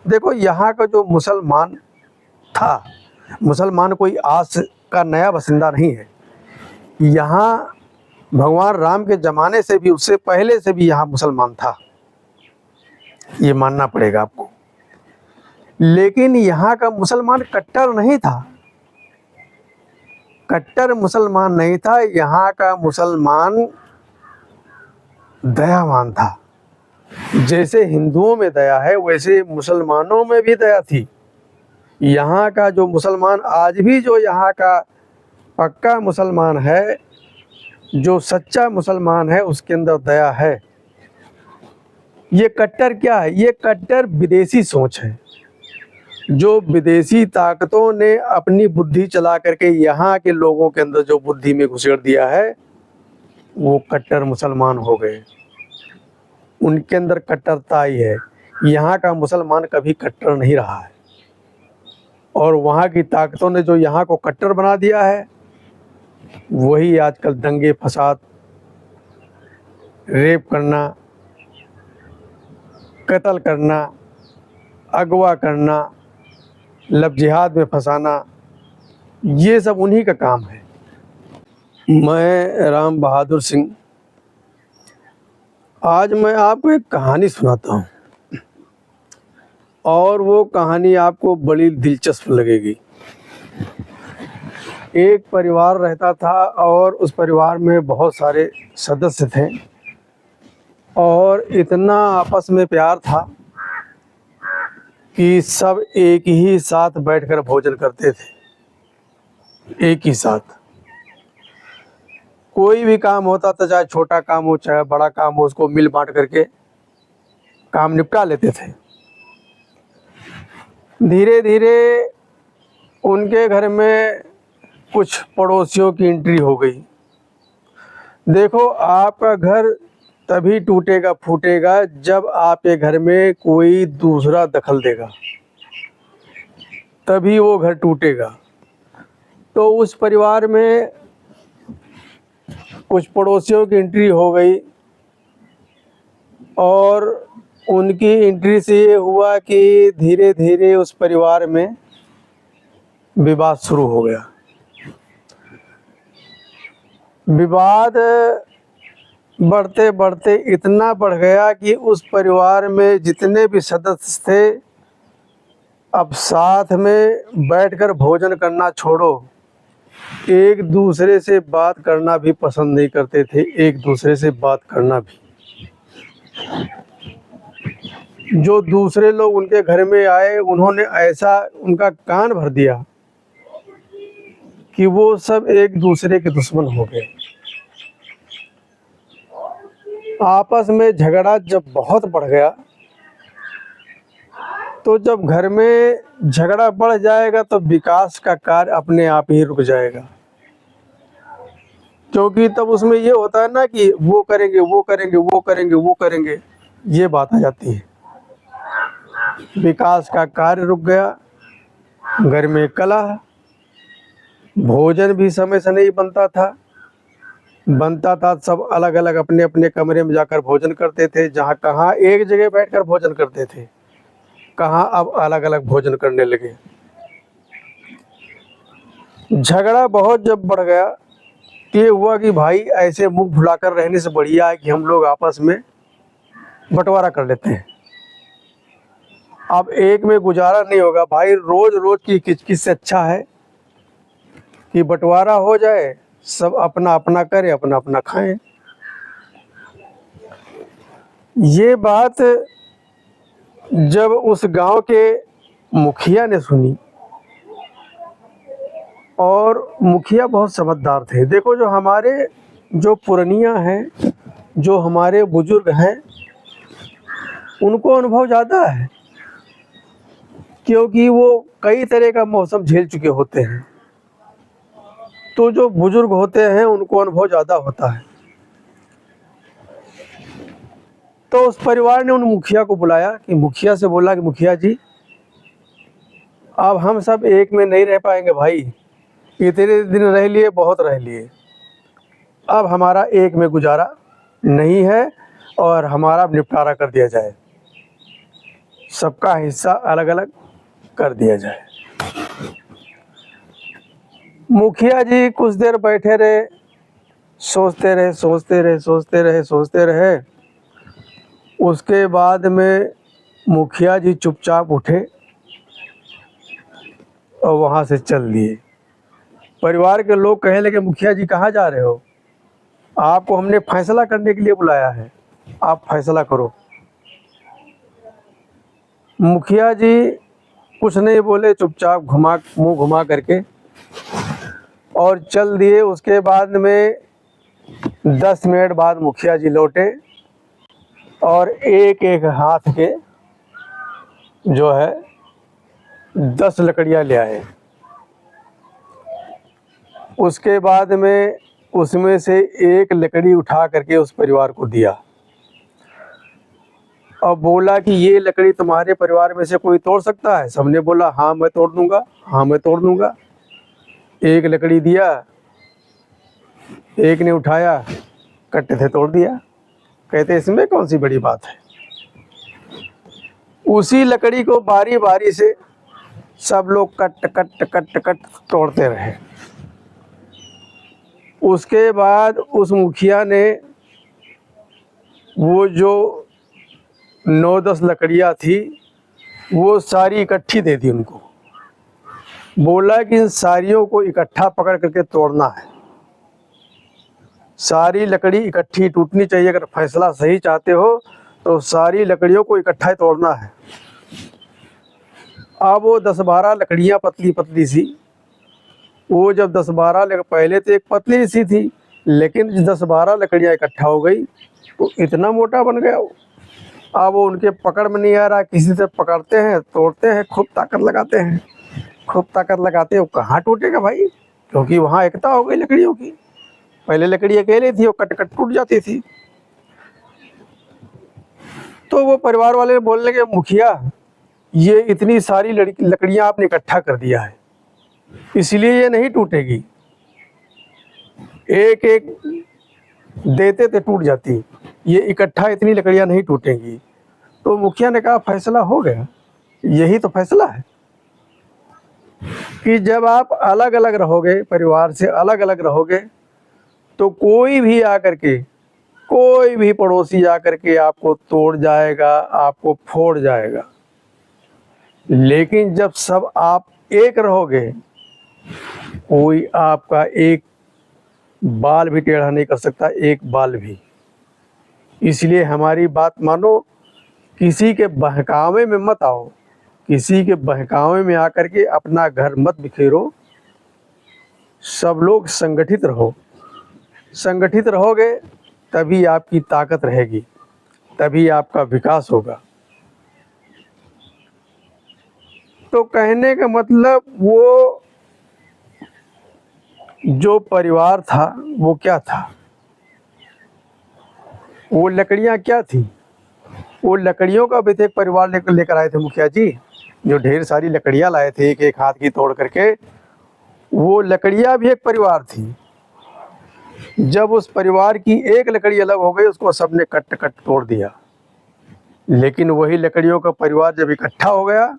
देखो यहाँ का जो मुसलमान था, मुसलमान कोई आज का नया बासिंदा नहीं है। यहाँ भगवान राम के ज़माने से भी, उससे पहले से भी यहाँ मुसलमान था, ये मानना पड़ेगा आपको। लेकिन यहाँ का मुसलमान कट्टर नहीं था, कट्टर मुसलमान नहीं था। यहाँ का मुसलमान दयावान था। जैसे हिंदुओं में दया है, वैसे मुसलमानों में भी दया थी। यहाँ का जो मुसलमान आज भी, जो यहाँ का पक्का मुसलमान है, जो सच्चा मुसलमान है, उसके अंदर दया है। ये कट्टर क्या है? ये कट्टर विदेशी सोच है, जो विदेशी ताकतों ने अपनी बुद्धि चला करके यहाँ के लोगों के अंदर जो बुद्धि में घुसेड़ दिया है, वो कट्टर मुसलमान हो गए। उनके अंदर कट्टरता ही है। यहाँ का मुसलमान कभी कट्टर नहीं रहा है, और वहाँ की ताकतों ने जो यहाँ को कट्टर बना दिया है, वही आजकल दंगे फसाद, रेप करना, कत्ल करना, अगवा करना, लब जिहाद में फंसाना, ये सब उन्हीं का काम है। मैं राम बहादुर सिंह, आज मैं आपको एक कहानी सुनाता हूँ, और वो कहानी आपको बड़ी दिलचस्प लगेगी। एक परिवार रहता था, और उस परिवार में बहुत सारे सदस्य थे, और इतना आपस में प्यार था कि सब एक ही साथ बैठकर भोजन करते थे। एक ही साथ कोई भी काम होता था, चाहे छोटा काम हो चाहे बड़ा काम हो, उसको मिल बांट करके काम निपटा लेते थे। धीरे धीरे उनके घर में कुछ पड़ोसियों की एंट्री हो गई। देखो, आपका घर तभी टूटेगा फूटेगा जब आपके घर में कोई दूसरा दखल देगा, तभी वो घर टूटेगा। तो उस परिवार में कुछ पड़ोसियों की एंट्री हो गई, और उनकी एंट्री से ये हुआ कि धीरे धीरे उस परिवार में विवाद शुरू हो गया। विवाद बढ़ते बढ़ते इतना बढ़ गया कि उस परिवार में जितने भी सदस्य थे, अब साथ में बैठकर भोजन करना छोड़ो, एक दूसरे से बात करना भी पसंद नहीं करते थे। एक दूसरे से बात करना भी, जो दूसरे लोग उनके घर में आए, उन्होंने ऐसा उनका कान भर दिया कि वो सब एक दूसरे के दुश्मन हो गए। आपस में झगड़ा जब बहुत बढ़ गया, तो जब घर में झगड़ा बढ़ जाएगा तो विकास का कार्य अपने आप ही रुक जाएगा। क्योंकि तब उसमें ये होता है ना कि वो करेंगे वो करेंगे वो करेंगे वो करेंगे, ये बात आ जाती है। विकास का कार्य रुक गया, घर में कलह, भोजन भी समय से नहीं बनता था। सब अलग अलग अपने अपने कमरे में जाकर भोजन करते थे। जहाँ कहाँ एक जगह बैठकर भोजन करते थे, कहाँ अब अलग अलग भोजन करने लगे। झगड़ा बहुत जब बढ़ गया, ये हुआ कि भाई ऐसे मुंह फुलाकर रहने से बढ़िया है कि हम लोग आपस में बंटवारा कर लेते हैं। अब एक में गुजारा नहीं होगा भाई, रोज रोज की किचकिच से अच्छा है कि बंटवारा हो जाए, सब अपना अपना करें, अपना अपना खाएं। ये बात जब उस गांव के मुखिया ने सुनी, और मुखिया बहुत समझदार थे। देखो, जो हमारे जो पुरनिया हैं, जो हमारे बुजुर्ग हैं, उनको अनुभव ज़्यादा है, क्योंकि वो कई तरह का मौसम झेल चुके होते हैं। तो जो बुजुर्ग होते हैं उनको अनुभव ज़्यादा होता है। तो उस परिवार ने उन मुखिया को बुलाया, कि मुखिया से बोला कि मुखिया जी, अब हम सब एक में नहीं रह पाएंगे भाई, इतने दिन रह लिए, बहुत रह लिए, अब हमारा एक में गुजारा नहीं है, और हमारा निपटारा कर दिया जाए। सबका हिस्सा अलग अलग कर दिया जाए। मुखिया जी कुछ देर बैठे रहे, सोचते रहे सोचते रहे सोचते रहे सोचते रहे। उसके बाद में मुखिया जी चुपचाप उठे और वहाँ से चल दिए। परिवार के लोग कहने लगे, मुखिया जी कहाँ जा रहे हो? आपको हमने फैसला करने के लिए बुलाया है, आप फैसला करो। मुखिया जी कुछ नहीं बोले, चुपचाप मुंह घुमा करके और चल दिए। उसके बाद में 10 मिनट बाद मुखिया जी लौटे और एक एक हाथ के जो है 10 लकड़ियाँ ले आए। उसके बाद में उसमें से एक लकड़ी उठा करके उस परिवार को दिया और बोला कि ये लकड़ी तुम्हारे परिवार में से कोई तोड़ सकता है? सबने बोला हाँ मैं तोड़ दूंगा, हाँ मैं तोड़ दूंगा। एक लकड़ी दिया, एक ने उठाया, कट्टे से तोड़ दिया। कहते इसमें कौन सी बड़ी बात है। उसी लकड़ी को बारी बारी से सब लोग कट कट कट कट तोड़ते रहे। उसके बाद उस मुखिया ने वो जो 9-10 लकड़ियाँ थी वो सारी इकट्ठी दे दी उनको। बोला कि इन सारियों को इकट्ठा पकड़ करके तोड़ना है। सारी लकड़ी इकट्ठी टूटनी चाहिए। अगर फैसला सही चाहते हो तो सारी लकड़ियों को इकट्ठा तोड़ना है। अब वो 10-12 लकड़ियाँ पतली पतली सी, वो जब 10-12 पहले तो एक पतली सी थी, लेकिन 10-12 लकड़ियाँ इकट्ठा हो गई तो इतना मोटा बन गया वो। अब वो उनके पकड़ में नहीं आ रहा, किसी से पकड़ते हैं, तोड़ते हैं, खूब ताकत लगाते हैं, खूब ताकत लगाते हैं। वो कहाँ टूटेगा भाई, क्योंकि वहाँ एकता हो गई लकड़ियों की। पहले लकड़ी अकेले थी, वो कट कट टूट जाती थी। तो वो परिवार वाले बोलने लगे, मुखिया ये इतनी सारी लकड़ियाँ आपने इकट्ठा कर दिया है, इसलिए ये नहीं टूटेगी। एक एक देते तो टूट जाती, ये इकट्ठा इतनी लकड़ियाँ नहीं टूटेंगी। तो मुखिया ने कहा फैसला हो गया। यही तो फैसला है कि जब आप अलग अलग रहोगे, परिवार से अलग अलग रहोगे, तो कोई भी आकर के, कोई भी पड़ोसी आकर के आपको तोड़ जाएगा, आपको फोड़ जाएगा। लेकिन जब सब आप एक रहोगे, कोई आपका एक बाल भी टेढ़ा नहीं कर सकता, एक बाल भी। इसलिए हमारी बात मानो, किसी के बहकावे में मत आओ, किसी के बहकावे में आकर के अपना घर मत बिखेरो। सब लोग संगठित रहो। संगठित रहोगे तभी आपकी ताकत रहेगी, तभी आपका विकास होगा। तो कहने का मतलब वो जो परिवार था वो क्या था, वो लकड़ियाँ क्या थी? वो लकड़ियों का भी तो एक परिवार लेकर आए थे मुखिया जी, जो ढेर सारी लकड़ियाँ लाए थे एक एक हाथ की तोड़ करके। वो लकड़ियाँ भी एक परिवार थी। जब उस परिवार की एक लकड़ी अलग हो गई, उसको सबने कट कट तोड़ दिया। लेकिन वही लकड़ियों का परिवार जब इकट्ठा हो गया,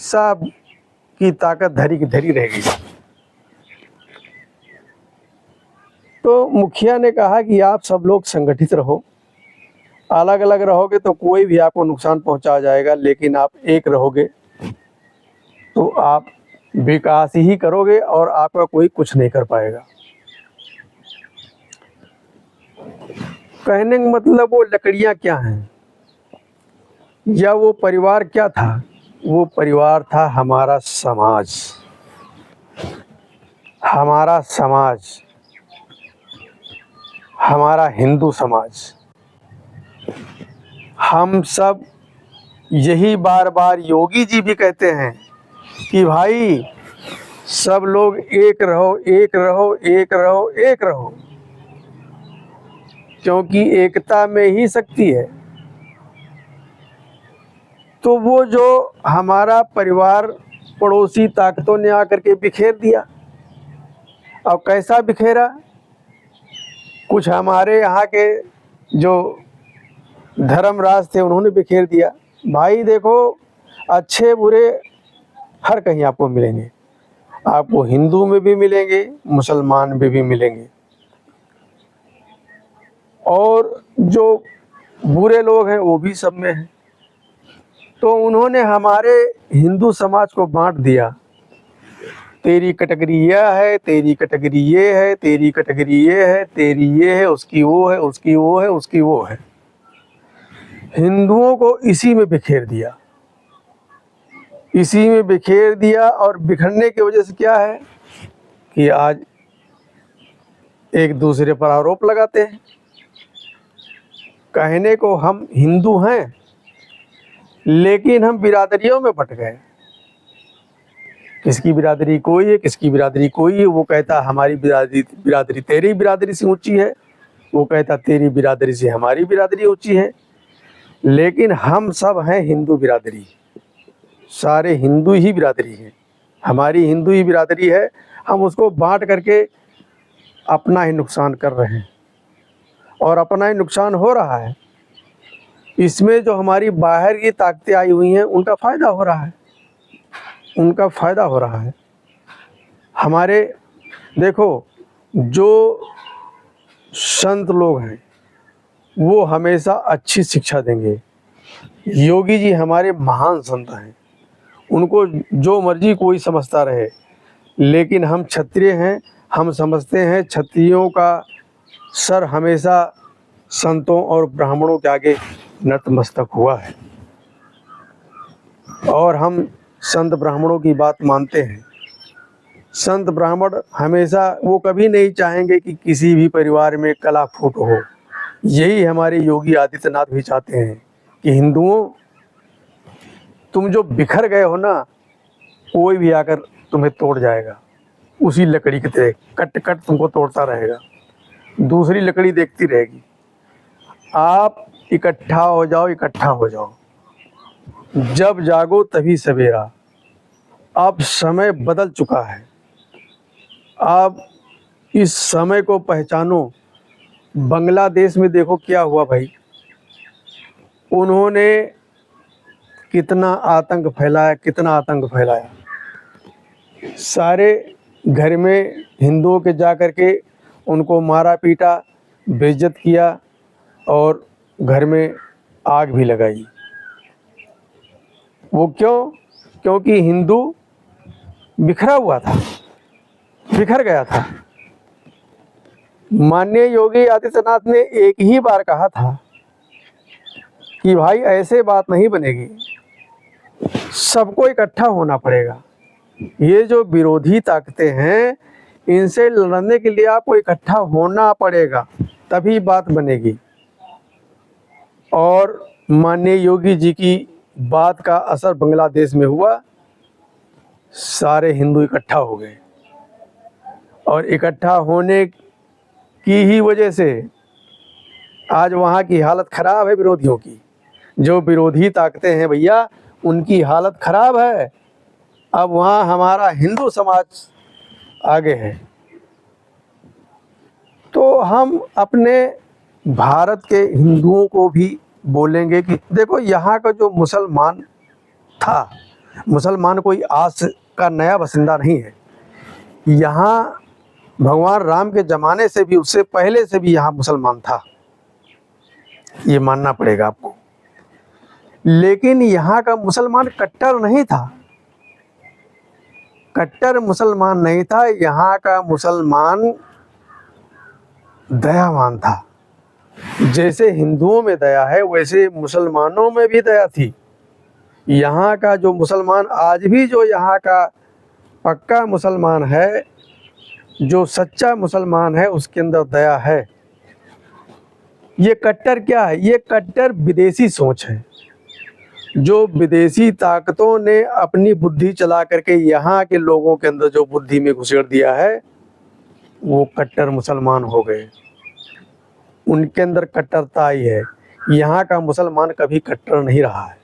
सब की ताकत धरी की धरी रह गई। तो मुखिया ने कहा कि आप सब लोग संगठित रहो। अलग अलग रहोगे तो कोई भी आपको नुकसान पहुंचा जाएगा, लेकिन आप एक रहोगे तो आप विकास ही करोगे और आपका कोई कुछ नहीं कर पाएगा। कहने का मतलब वो लकड़ियाँ क्या हैं या वो परिवार क्या था? वो परिवार था हमारा समाज। हमारा समाज, हमारा हिंदू समाज। हम सब यही बार बार योगी जी भी कहते हैं कि भाई सब लोग एक रहो, एक रहो, एक रहो, एक रहो, क्योंकि एकता में ही शक्ति है। तो वो जो हमारा परिवार पड़ोसी ताकतों ने आकर के बिखेर दिया। अब कैसा बिखेरा? कुछ हमारे यहाँ के जो धर्मराज थे उन्होंने बिखेर दिया, भाई देखो, अच्छे बुरे हर कहीं आपको मिलेंगे। आपको हिंदू में भी मिलेंगे, मुसलमान में भी मिलेंगे। और जो बुरे लोग हैं वो भी सब में हैं। तो उन्होंने हमारे हिंदू समाज को बांट दिया। तेरी कैटेगरी यह है, तेरी कैटेगरी ये है, तेरी कैटेगरी ये है, तेरी ये है, उसकी वो है, उसकी वो है, उसकी वो है। हिंदुओं को इसी में बिखेर दिया, इसी में बिखेर दिया। और बिखरने की वजह से क्या है कि आज एक दूसरे पर आरोप लगाते हैं। कहने को हम हिंदू हैं, लेकिन हम बिरादरियों में बट गए। किसकी बिरादरी कोई है, किसकी बिरादरी कोई है। वो कहता हमारी बिरादरी तेरी बिरादरी से ऊंची है, वो कहता तेरी बिरादरी से हमारी बिरादरी ऊंची है। लेकिन हम सब हैं हिंदू बिरादरी, सारे हिंदू ही बिरादरी हैं, हमारी हिंदू ही बिरादरी है। हम उसको बांट करके अपना ही नुकसान कर रहे हैं, और अपना ही नुकसान हो रहा है। इसमें जो हमारी बाहर की ताकतें आई हुई हैं उनका फ़ायदा हो रहा है, उनका फ़ायदा हो रहा है। हमारे देखो, जो संत लोग हैं वो हमेशा अच्छी शिक्षा देंगे। योगी जी हमारे महान संत हैं, उनको जो मर्जी कोई समझता रहे, लेकिन हम क्षत्रिय हैं, हम समझते हैं क्षत्रियों का सर हमेशा संतों और ब्राह्मणों के आगे नतमस्तक हुआ है। और हम संत ब्राह्मणों की बात मानते हैं। संत ब्राह्मण हमेशा वो कभी नहीं चाहेंगे कि किसी भी परिवार में कलह फूट हो। यही हमारे योगी आदित्यनाथ भी चाहते हैं कि हिंदुओं, तुम जो बिखर गए हो ना, कोई भी आकर तुम्हें तोड़ जाएगा। उसी लकड़ी की तरह कट कट तुमको तोड़ता रहेगा, दूसरी लकड़ी देखती रहेगी। आप इकट्ठा हो जाओ, इकट्ठा हो जाओ। जब जागो तभी सवेरा। अब समय बदल चुका है, आप इस समय को पहचानो। बांग्लादेश में देखो क्या हुआ भाई, उन्होंने कितना आतंक फैलाया, कितना आतंक फैलाया। सारे घर में हिंदुओं के जा कर के उनको मारा पीटा, बेइज्जत किया, और घर में आग भी लगाई। वो क्यों? क्योंकि हिंदू बिखरा हुआ था, बिखर गया था। माननीय योगी आदित्यनाथ ने एक ही बार कहा था कि भाई ऐसे बात नहीं बनेगी, सबको इकट्ठा होना पड़ेगा। ये जो विरोधी ताकतें हैं, इनसे लड़ने के लिए आपको इकट्ठा होना पड़ेगा, तभी बात बनेगी। और माननीय योगी जी की बात का असर बांग्लादेश में हुआ। सारे हिंदू इकट्ठा हो गए, और इकट्ठा होने की ही वजह से आज वहाँ की हालत ख़राब है विरोधियों की। जो विरोधी ताकतें हैं भैया, उनकी हालत ख़राब है। अब वहाँ हमारा हिंदू समाज आगे है। तो हम अपने भारत के हिंदुओं को भी बोलेंगे कि देखो, यहाँ का जो मुसलमान था, मुसलमान कोई आज का नया बसिंदा नहीं है। यहाँ भगवान राम के ज़माने से भी, उससे पहले से भी यहाँ मुसलमान था, ये मानना पड़ेगा आपको। लेकिन यहाँ का मुसलमान कट्टर नहीं था, कट्टर मुसलमान नहीं था। यहाँ का मुसलमान दयावान था। जैसे हिंदुओं में दया है, वैसे मुसलमानों में भी दया थी। यहाँ का जो मुसलमान आज भी, जो यहाँ का पक्का मुसलमान है, जो सच्चा मुसलमान है, उसके अंदर दया है। ये कट्टर क्या है? ये कट्टर विदेशी सोच है, जो विदेशी ताकतों ने अपनी बुद्धि चला करके यहाँ के लोगों के अंदर जो बुद्धि में घुसेड़ दिया है, वो कट्टर मुसलमान हो गए। उनके अंदर कट्टरता आई है। यहाँ का मुसलमान कभी कट्टर नहीं रहा है,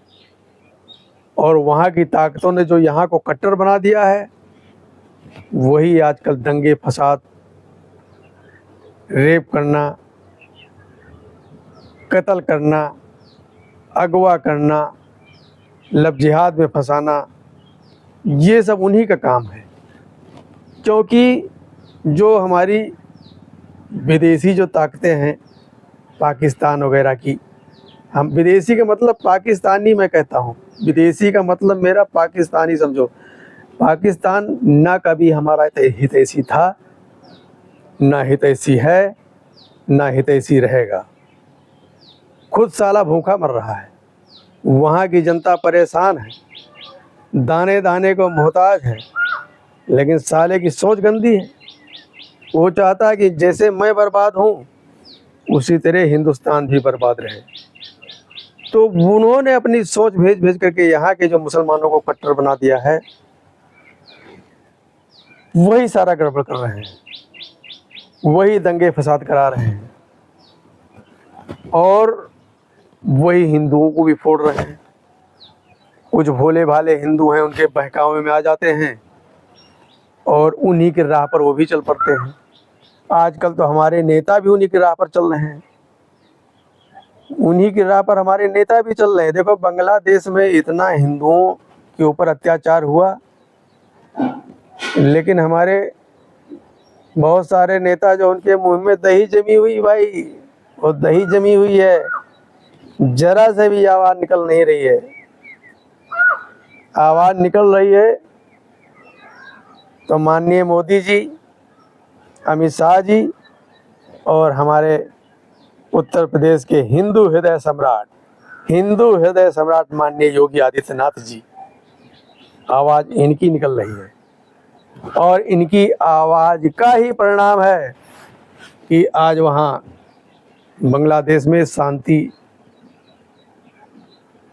और वहाँ की ताकतों ने जो यहाँ को कट्टर बना दिया है, वही आजकल दंगे फसाद, रेप करना, कत्ल करना, अगवा करना, लब जिहाद में फंसाना, ये सब उन्हीं का काम है। क्योंकि जो हमारी विदेशी जो ताकतें हैं पाकिस्तान वगैरह की, हम विदेशी का मतलब पाकिस्तानी मैं कहता हूँ, विदेशी का मतलब मेरा पाकिस्तानी समझो। पाकिस्तान ना कभी हमारा हितैषी था, ना हितैषी है, ना हितैषी रहेगा। खुद साला भूखा मर रहा है, वहाँ की जनता परेशान है, दाने दाने को मोहताज है, लेकिन साले की सोच गंदी है। वो चाहता है कि जैसे मैं बर्बाद हूँ उसी तरह हिंदुस्तान भी बर्बाद रहे। तो उन्होंने अपनी सोच भेज भेज करके यहाँ के जो मुसलमानों को कट्टर बना दिया है, वही सारा गड़बड़ कर रहे हैं, वही दंगे फसाद करा रहे हैं, और वही हिंदुओं को भी फोड़ रहे हैं। कुछ भोले भाले हिंदू हैं, उनके बहकावे में आ जाते हैं और उन्हीं के राह पर वो भी चल पड़ते हैं। आजकल तो हमारे नेता भी उन्हीं की राह पर चल रहे हैं, उन्हीं की राह पर हमारे नेता भी चल रहे हैं। देखो बांग्लादेश में इतना हिंदुओं के ऊपर अत्याचार हुआ, लेकिन हमारे बहुत सारे नेता जो उनके मुंह में दही जमी हुई भाई, वो दही जमी हुई है, जरा से भी आवाज़ निकल नहीं रही है। आवाज़ निकल रही है तो माननीय मोदी जी, अमित शाह जी और हमारे उत्तर प्रदेश के हिंदू हृदय सम्राट माननीय योगी आदित्यनाथ जी, आवाज़ इनकी निकल रही है। और इनकी आवाज़ का ही परिणाम है कि आज वहाँ बांग्लादेश में शांति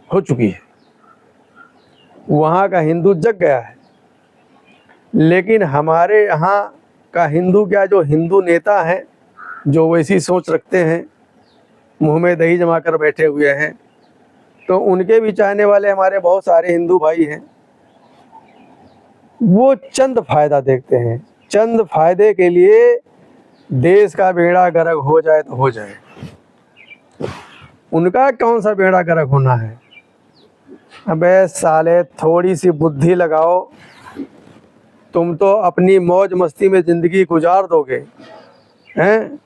हो चुकी है, वहाँ का हिंदू जग गया है। लेकिन हमारे यहाँ का हिंदू क्या, जो हिंदू नेता हैं जो वैसी सोच रखते हैं, मुंह में दही जमा कर बैठे हुए हैं, तो उनके भी चाहने वाले हमारे बहुत सारे हिंदू भाई हैं। वो चंद फायदा देखते हैं, चंद फायदे के लिए देश का बेड़ा गर्क हो जाए तो हो जाए। उनका कौन सा बेड़ा गर्क होना है? अबे साले थोड़ी सी बुद्धि लगाओ, तुम तो अपनी मौज मस्ती में ज़िंदगी गुजार दोगे हैं।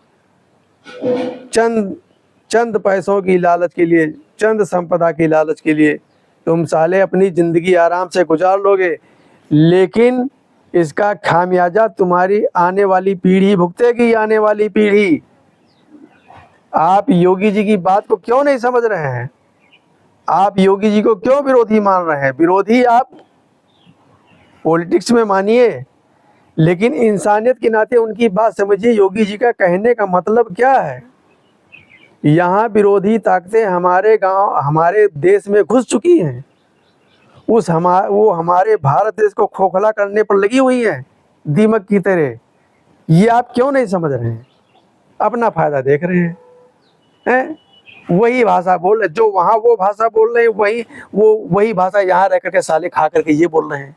चंद पैसों की लालच के लिए, चंद संपदा की लालच के लिए तुम साले अपनी ज़िंदगी आराम से गुजार लोगे, लेकिन इसका खामियाजा तुम्हारी आने वाली पीढ़ी भुगतेगी। आने वाली पीढ़ी। आप योगी जी की बात को क्यों नहीं समझ रहे हैं? आप योगी जी को क्यों विरोधी मान रहे हैं? विरोधी आप पॉलिटिक्स में मानिए, लेकिन इंसानियत के नाते उनकी बात समझिए। योगी जी का कहने का मतलब क्या है? यहाँ विरोधी ताकतें हमारे गांव, हमारे देश में घुस चुकी हैं। वो हमारे भारत देश को खोखला करने पर लगी हुई हैं, दीमक की तरह। ये आप क्यों नहीं समझ रहे हैं? अपना फायदा देख रहे हैं। वही भाषा बोल रहे, जो वहाँ वो भाषा बोल रहे हैं, वही भाषा यहाँ रह करके साले खा करके ये बोल रहे हैं।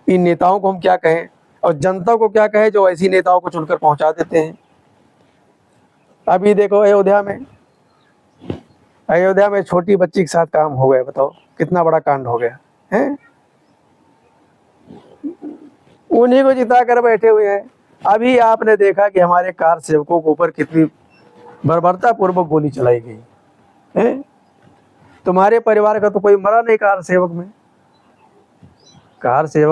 इन नेताओं को हम क्या कहें और जनता को क्या कहें जो ऐसी नेताओं को चुनकर पहुंचा देते हैं। अभी देखो अयोध्या में छोटी बच्ची के साथ काम हो गया, बताओ कितना बड़ा कांड हो गया है। उन्हीं को जिता कर बैठे हुए हैं। अभी आपने देखा कि हमारे कार सेवकों के ऊपर कितनी बर्बरता पूर्वक गोली चलाई गई है। तुम्हारे परिवार का तो कोई मरा नहीं कार सेवक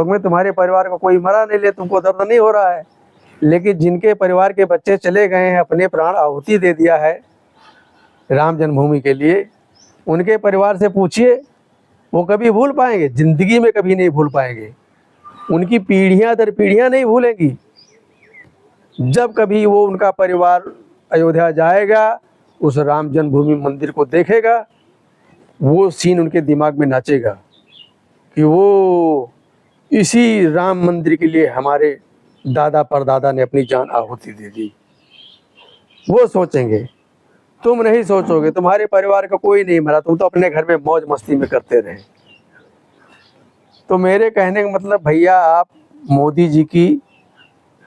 में तुम्हारे परिवार का कोई मरा नहीं, ले तुमको दर्द नहीं हो रहा है। लेकिन जिनके परिवार के बच्चे चले गए हैं, अपने प्राण आहुति दे दिया है राम जन्मभूमि के लिए, उनके परिवार से पूछिए, वो कभी भूल पाएंगे? जिंदगी में कभी नहीं भूल पाएंगे। उनकी पीढ़ियां दर पीढ़ियां नहीं भूलेंगी। जब कभी वो उनका परिवार अयोध्या जाएगा, उस राम जन्मभूमि मंदिर को देखेगा, वो सीन उनके दिमाग में नाचेगा कि वो इसी राम मंदिर के लिए हमारे दादा परदादा ने अपनी जान आहुति दे दी। वो सोचेंगे। तुम नहीं सोचोगे, तुम्हारे परिवार का कोई नहीं मरा, तुम तो अपने घर में मौज मस्ती में करते रहे। तो मेरे कहने का मतलब भैया, आप मोदी जी की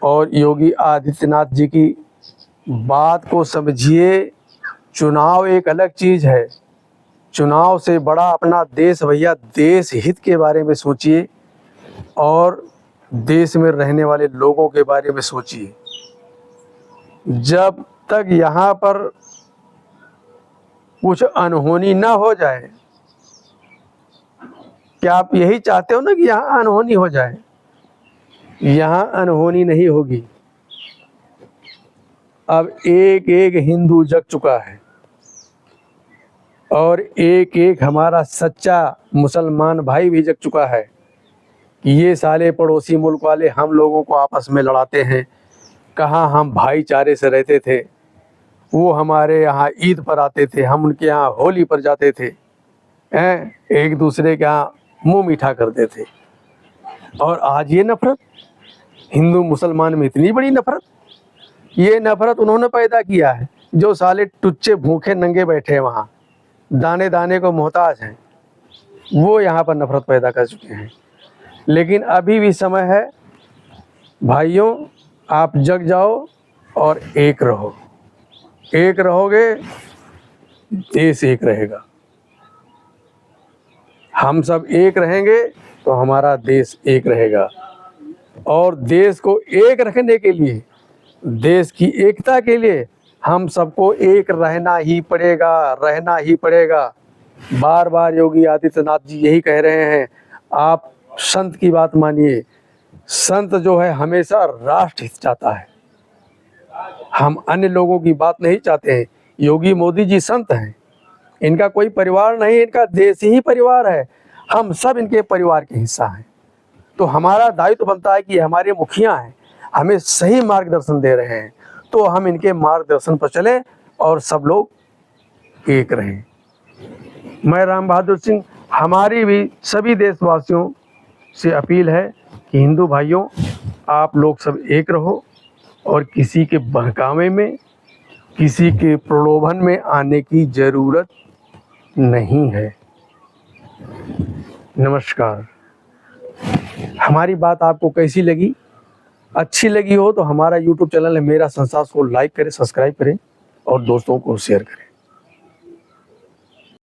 और योगी आदित्यनाथ जी की बात को समझिए। चुनाव एक अलग चीज़ है, चुनाव से बड़ा अपना देश भैया, देश हित के बारे में सोचिए और देश में रहने वाले लोगों के बारे में सोचिए। जब तक यहाँ पर कुछ अनहोनी ना हो जाए, क्या आप यही चाहते हो ना कि यहाँ अनहोनी हो जाए? यहाँ अनहोनी नहीं होगी। अब एक एक हिंदू जग चुका है और एक एक हमारा सच्चा मुसलमान भाई भी जग चुका है कि ये साले पड़ोसी मुल्क वाले हम लोगों को आपस में लड़ाते हैं। कहाँ हम भाईचारे से रहते थे, वो हमारे यहाँ ईद पर आते थे, हम उनके यहाँ होली पर जाते थे, एक दूसरे के यहाँ मुंह मीठा करते थे। और आज ये नफरत, हिंदू मुसलमान में इतनी बड़ी नफरत, ये नफरत उन्होंने पैदा किया है जो साले टुच्चे भूखे नंगे बैठे वहाँ, दाने दाने को मोहताज हैं, वो यहाँ पर नफरत पैदा कर चुके हैं। लेकिन अभी भी समय है भाइयों, आप जग जाओ और एक रहो। एक रहोगे, देश एक रहेगा। हम सब एक रहेंगे तो हमारा देश एक रहेगा। और देश को एक रखने के लिए, देश की एकता के लिए हम सबको एक रहना ही पड़ेगा, रहना ही पड़ेगा। बार बार योगी आदित्यनाथ जी यही कह रहे हैं, आप संत की बात मानिए। संत जो है हमेशा राष्ट्र हित चाहता है, हम अन्य लोगों की बात नहीं चाहते हैं। योगी मोदी जी संत हैं, इनका कोई परिवार नहीं, इनका देश ही परिवार है। हम सब इनके परिवार के हिस्सा हैं। तो हमारा दायित्व बनता है कि हमारे मुखिया हैं, हमें सही मार्गदर्शन दे रहे हैं, तो हम इनके मार्गदर्शन पर चलें और सब लोग एक रहें। मैं राम बहादुर सिंह, हमारी भी सभी देशवासियों से अपील है कि हिंदू भाइयों, आप लोग सब एक रहो और किसी के बहकावे में, किसी के प्रलोभन में आने की ज़रूरत नहीं है। नमस्कार। हमारी बात आपको कैसी लगी? अच्छी लगी हो तो हमारा YouTube चैनल है मेरा संसार को लाइक करें, सब्सक्राइब करें और दोस्तों को शेयर करें।